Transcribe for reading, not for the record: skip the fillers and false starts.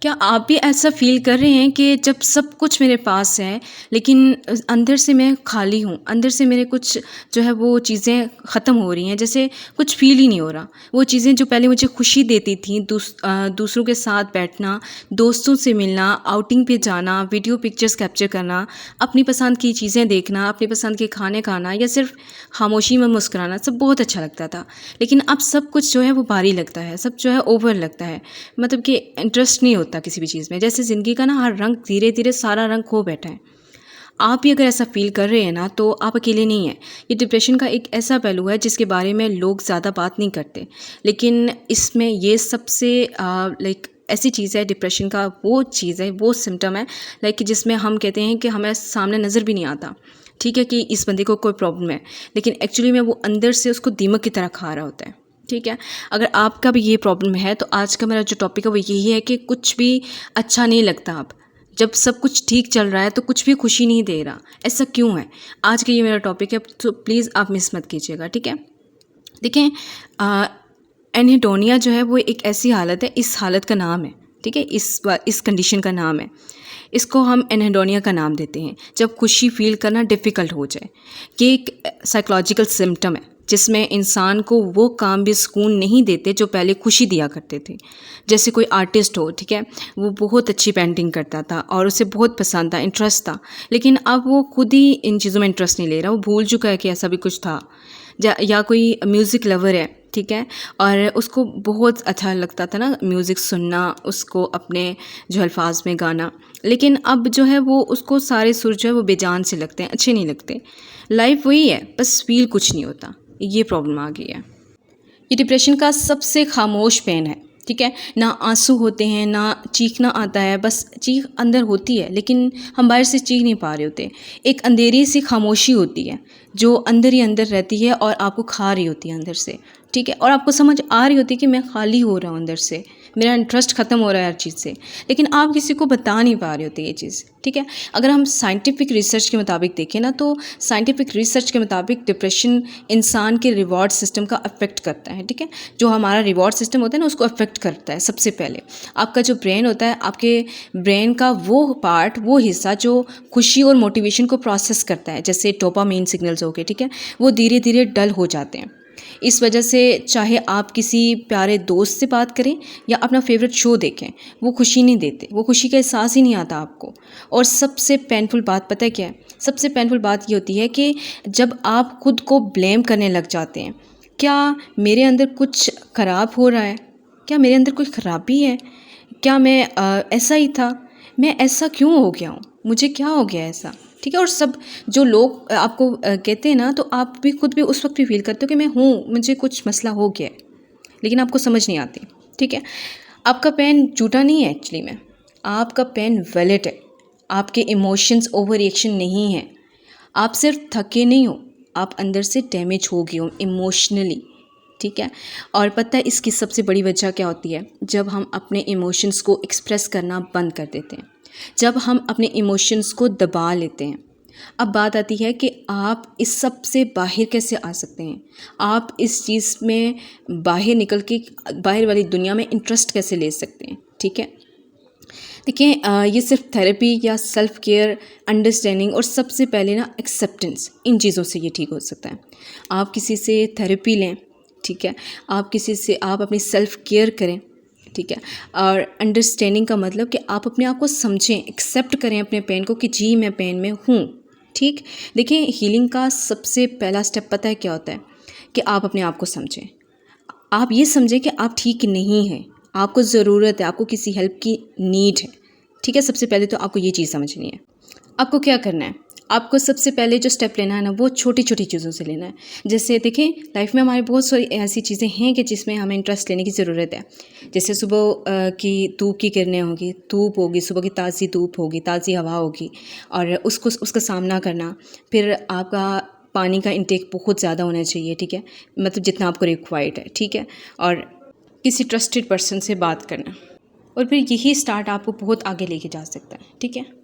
क्या आप भी ऐसा फ़ील कर रहे हैं कि जब सब कुछ मेरे पास है, लेकिन अंदर से मैं खाली हूँ, अंदर से मेरे कुछ जो है वो चीज़ें ख़त्म हो रही हैं, जैसे कुछ फ़ील ही नहीं हो रहा। वो चीज़ें जो पहले मुझे खुशी देती थीं, दूसरों के साथ बैठना, दोस्तों से मिलना, आउटिंग पे जाना, वीडियो पिक्चर्स कैप्चर करना, अपनी पसंद की चीज़ें देखना, अपनी पसंद के खाने खाना या सिर्फ़ खामोशी में मुस्कुराना, सब बहुत अच्छा लगता था। लेकिन अब सब कुछ जो है वो भारी लगता है, सब जो है ओवर लगता है। मतलब कि इंटरेस्ट नहीं होता किसी भी चीज़ में। जैसे ज़िंदगी का ना हर रंग धीरे-धीरे सारा रंग खो बैठा है। आप भी अगर ऐसा फ़ील कर रहे हैं ना, तो आप अकेले नहीं हैं। ये डिप्रेशन का एक ऐसा पहलू है जिसके बारे में लोग ज़्यादा बात नहीं करते। लेकिन इसमें ये सबसे लाइक ऐसी चीज़ है, डिप्रेशन का वो चीज़ है, वो सिम्पटम है लाइक जिसमें हम कहते हैं कि हमें सामने नज़र भी नहीं आता। ठीक है कि इस बंदे को कोई प्रॉब्लम है, लेकिन एक्चुअली में वो अंदर से उसको दीमक की तरह खा रहा होता है। ठीक है? अगर आपका भी ये प्रॉब्लम है, तो आज का मेरा जो टॉपिक है वो यही है कि कुछ भी अच्छा नहीं लगता अब। जब सब कुछ ठीक चल रहा है तो कुछ भी खुशी नहीं दे रहा। ऐसा क्यों है? आज का ये मेरा टॉपिक है, तो प्लीज़ आप मिस मत कीजिएगा, ठीक है? देखें, एनहेडोनिया जो है वो एक ऐसी हालत है, इस हालत का नाम है, ठीक है? इस कंडीशन का नाम है। इसको हम एनहेडोनिया का नाम देते हैं, जब खुशी फ़ील करना डिफ़िकल्ट हो जाए। ये एक साइकोलॉजिकल सिम्पटम है, जिसमें इंसान को वो काम भी सुकून नहीं देते जो पहले खुशी दिया करते थे। जैसे कोई आर्टिस्ट हो, ठीक है? वो बहुत अच्छी पेंटिंग करता था और उसे बहुत पसंद था, इंटरेस्ट था, लेकिन अब वो खुद ही इन चीज़ों में इंटरेस्ट नहीं ले रहा, वो भूल चुका है कि ऐसा भी कुछ था। या कोई म्यूज़िक लवर है, ठीक है? और उसको बहुत अच्छा लगता था ना म्यूज़िक सुनना, उसको अपने जो अल्फाज में गाना, लेकिन अब जो है वो उसको सारे सुर जो है वो बेजान से लगते हैं, अच्छे नहीं लगते। लाइफ वही है, बस फ़ील कुछ नहीं होता। ये प्रॉब्लम आ गई है। ये डिप्रेशन का सबसे खामोश पेन है, ठीक है? ना आंसू होते हैं, ना चीखना आता है, बस चीख अंदर होती है, लेकिन हम बाहर से चीख नहीं पा रहे होते। एक अंधेरी सी खामोशी होती है, जो अंदर ही अंदर रहती है और आपको खा रही होती है अंदर से, ठीक है? और आपको समझ आ रही होती है कि मैं खाली हो रहा हूँ अंदर से, मेरा इंटरेस्ट ख़त्म हो रहा है हर चीज़ से, लेकिन आप किसी को बता नहीं पा रहे होते ये चीज़, ठीक है? अगर हम साइंटिफिक रिसर्च के मुताबिक देखें ना, तो साइंटिफिक रिसर्च के मुताबिक डिप्रेशन इंसान के रिवॉर्ड सिस्टम का अफेक्ट करता है, ठीक है? जो हमारा रिवॉर्ड सिस्टम होता है ना, उसको अफेक्ट करता है सबसे पहले। आपका जो ब्रेन होता है, आपके ब्रेन का वो पार्ट, वो हिस्सा जो खुशी और मोटिवेशन को प्रोसेस करता है, जैसे डोपामाइन सिग्नल्स हो गए, ठीक है? वो धीरे धीरे डल हो जाते हैं। इस वजह से चाहे आप किसी प्यारे दोस्त से बात करें या अपना फेवरेट शो देखें, वो खुशी नहीं देते, वो खुशी का एहसास ही नहीं आता आपको। और सबसे पेनफुल बात पता है क्या है? सबसे पेनफुल बात ये होती है कि जब आप खुद को ब्लेम करने लग जाते हैं, क्या मेरे अंदर कुछ ख़राब हो रहा है? क्या मेरे अंदर कोई ख़राबी है? क्या मैं ऐसा ही था? मैं ऐसा क्यों हो गया हूँ? मुझे क्या हो गया ऐसा? ठीक है? और सब जो लोग आपको कहते हैं ना, तो आप भी खुद भी उस वक़्त भी फ़ील करते हो कि मैं हूँ, मुझे कुछ मसला हो गया है, लेकिन आपको समझ नहीं आती, ठीक है? आपका पेन झूठा नहीं है एक्चुअली में, आपका पेन वैलिड है। आपके इमोशंस ओवर रिएक्शन नहीं है। आप सिर्फ थके नहीं हो, आप अंदर से डैमेज हो गए हो इमोशनली, ठीक है? और पता है इसकी सबसे बड़ी वजह क्या होती है? जब हम अपने इमोशंस को एक्सप्रेस करना बंद कर देते हैं, जब हम अपने इमोशंस को दबा लेते हैं। अब बात आती है कि आप इस सब से बाहर कैसे आ सकते हैं? आप इस चीज़ में बाहर निकल के बाहर वाली दुनिया में इंटरेस्ट कैसे ले सकते हैं, ठीक है? देखिए, ये सिर्फ थेरेपी या सेल्फ केयर, अंडरस्टैंडिंग और सबसे पहले ना एक्सेप्टेंस, इन चीज़ों से ये ठीक हो सकता है। आप किसी से थेरेपी लें, ठीक है? आप अपनी सेल्फ केयर करें, ठीक है? और अंडरस्टैंडिंग का मतलब कि आप अपने आप को समझें, एक्सेप्ट करें अपने पेन को कि जी मैं पेन में हूँ, ठीक? देखिए, हीलिंग का सबसे पहला स्टेप पता है क्या होता है? कि आप अपने आप को समझें। आप ये समझें कि आप ठीक नहीं हैं, आपको ज़रूरत है, आपको किसी हेल्प की नीड है, ठीक है? सबसे पहले तो आपको ये चीज़ समझनी है। आपको क्या करना है? आपको सबसे पहले जो स्टेप लेना है ना, वो छोटी-छोटी चीज़ों से लेना है। जैसे देखिए, लाइफ में हमारी बहुत सारी ऐसी चीज़ें हैं कि जिसमें हमें इंटरेस्ट लेने की ज़रूरत है। जैसे सुबह की धूप की किरणें होंगी, धूप होगी, सुबह की ताज़ी धूप होगी, ताज़ी हवा होगी, और उसका सामना करना। फिर आपका पानी का इंटेक बहुत ज़्यादा होना चाहिए, ठीक है? मतलब जितना आपको रिक्वायर्ड है, ठीक है? और किसी ट्रस्टेड पर्सन से बात करना, और फिर यही स्टार्ट आपको बहुत आगे लेके जा सकता है, ठीक है?